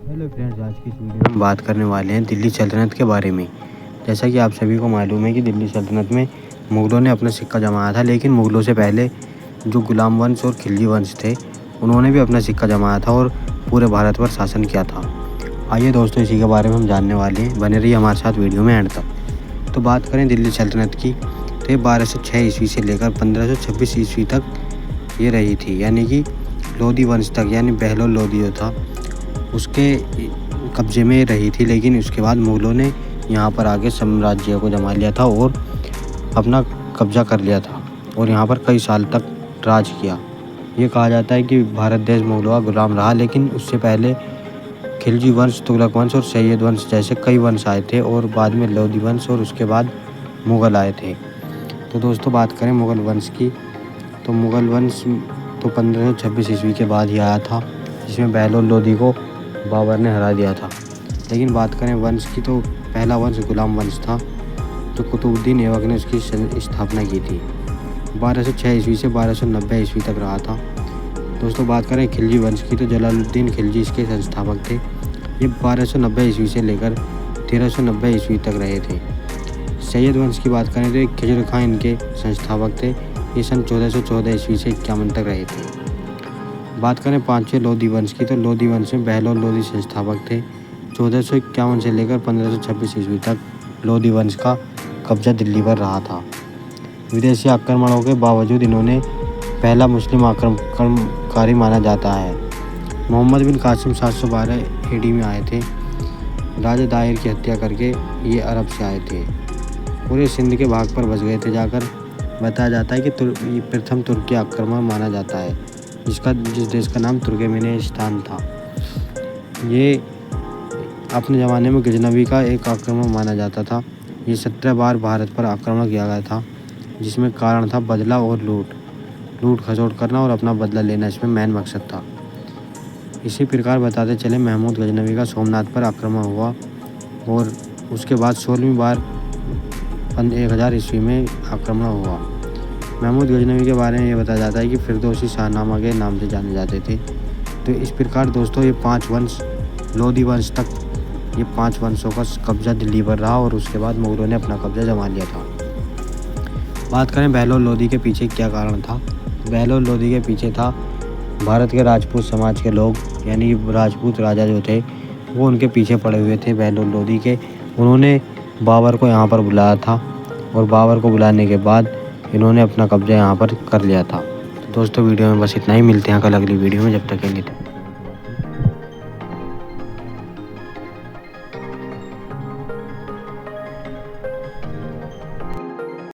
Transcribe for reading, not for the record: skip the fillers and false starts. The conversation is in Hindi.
हेलो फ्रेंड्स, आज की इस वीडियो में हम बात करने वाले हैं दिल्ली सल्तनत के बारे में। जैसा कि आप सभी को मालूम है कि दिल्ली सल्तनत में मुग़लों ने अपना सिक्का जमाया था, लेकिन मुग़लों से पहले जो गुलाम वंश और खिलजी वंश थे, उन्होंने भी अपना सिक्का जमाया था और पूरे भारत पर शासन किया था। आइए दोस्तों, इसी के बारे में हम जानने वाले हैं। बने रहिए हमारे साथ वीडियो में एंड तक। तो बात करें दिल्ली सल्तनत की, तो ये 1206 ईस्वी से लेकर 1526 ईस्वी तक ये रही थी, यानी कि लोधी वंश तक, यानी बहलोल लोधी जो था उसके कब्जे में रही थी। लेकिन उसके बाद मुग़लों ने यहाँ पर आके साम्राज्य को जमा लिया था और अपना कब्जा कर लिया था और यहाँ पर कई साल तक राज किया। ये कहा जाता है कि भारत देश मुग़लों का गुलाम रहा, लेकिन उससे पहले खिलजी वंश, तुगलक वंश और सैयद वंश जैसे कई वंश आए थे और बाद में लोधी वंश और उसके बाद मुग़ल आए थे। तो दोस्तों, बात करें मुग़ल वंश की, तो मुग़ल वंश तो 1526 ईस्वी के बाद ही आया था, जिसमें बहलोल लोधी को बाबर ने हरा दिया था। लेकिन बात करें वंश की, तो पहला वंश गुलाम वंश था, जो कुतुबुद्दीन ऐबक ने उसकी स्थापना की थी। 1206 ईस्वी से 1290 ईस्वी तक रहा था। दोस्तों, बात करें खिलजी वंश की, तो जलालुद्दीन खिलजी इसके संस्थापक थे। ये 1290 ईस्वी से लेकर 1390 ईस्वी तक रहे थे। सैयद वंश की बात करें तो खिजर खां इनके संस्थापक थे। ये सन 1414 ईस्वी से 51 तक रहे थे। बात करें पाँचवें लोधी वंश की, तो लोधी वंश में बहलोल लोधी संस्थापक थे। 1451 से लेकर 1526 ईस्वी तक लोधी वंश का कब्जा दिल्ली पर रहा था। विदेशी आक्रमणों के बावजूद इन्होंने पहला मुस्लिम आक्रमणकारी माना जाता है। मोहम्मद बिन कासिम 712 AD में आए थे। राजा दाहिर की हत्या करके ये अरब से आए थे। पूरे सिंध के भाग पर बस गए थे जाकर। बताया जाता है कि ये प्रथम तुर्की आक्रमण माना जाता है, जिस देश का नाम तुर्कमेनिस्तान था। ये अपने ज़माने में गजनवी का एक आक्रमण माना जाता था। ये 17 बार भारत पर आक्रमण किया गया था, जिसमें कारण था बदला और लूट खसोट करना और अपना बदला लेना, इसमें मेन मकसद था। इसी प्रकार बताते चले महमूद गजनवी का सोमनाथ पर आक्रमण हुआ और उसके बाद 16वीं बार 1000 ईस्वी में आक्रमण हुआ। महमूद गजनवी के बारे में ये बताया जाता है कि फिरदौसी शाहनामा के नाम से जाने जाते थे। तो इस प्रकार दोस्तों, ये 5 वंश, लोधी वंश तक, ये 5 वंशों का कब्जा दिल्ली पर रहा और उसके बाद मुग़लों ने अपना कब्जा जमा लिया था। बात करें बहलोल लोधी के पीछे क्या कारण था। बहलोल लोधी के पीछे था भारत के राजपूत समाज के लोग, यानी राजपूत राजा जो थे वो उनके पीछे पड़े हुए थे बहलोल लोधी के। उन्होंने बाबर को यहाँ पर बुलाया था और बाबर को बुलाने के बाद इन्होंने अपना कब्जा यहाँ पर कर लिया था। तो दोस्तों, वीडियो में बस इतना ही। मिलते हैं कल अगली वीडियो में। जब तक के लिए।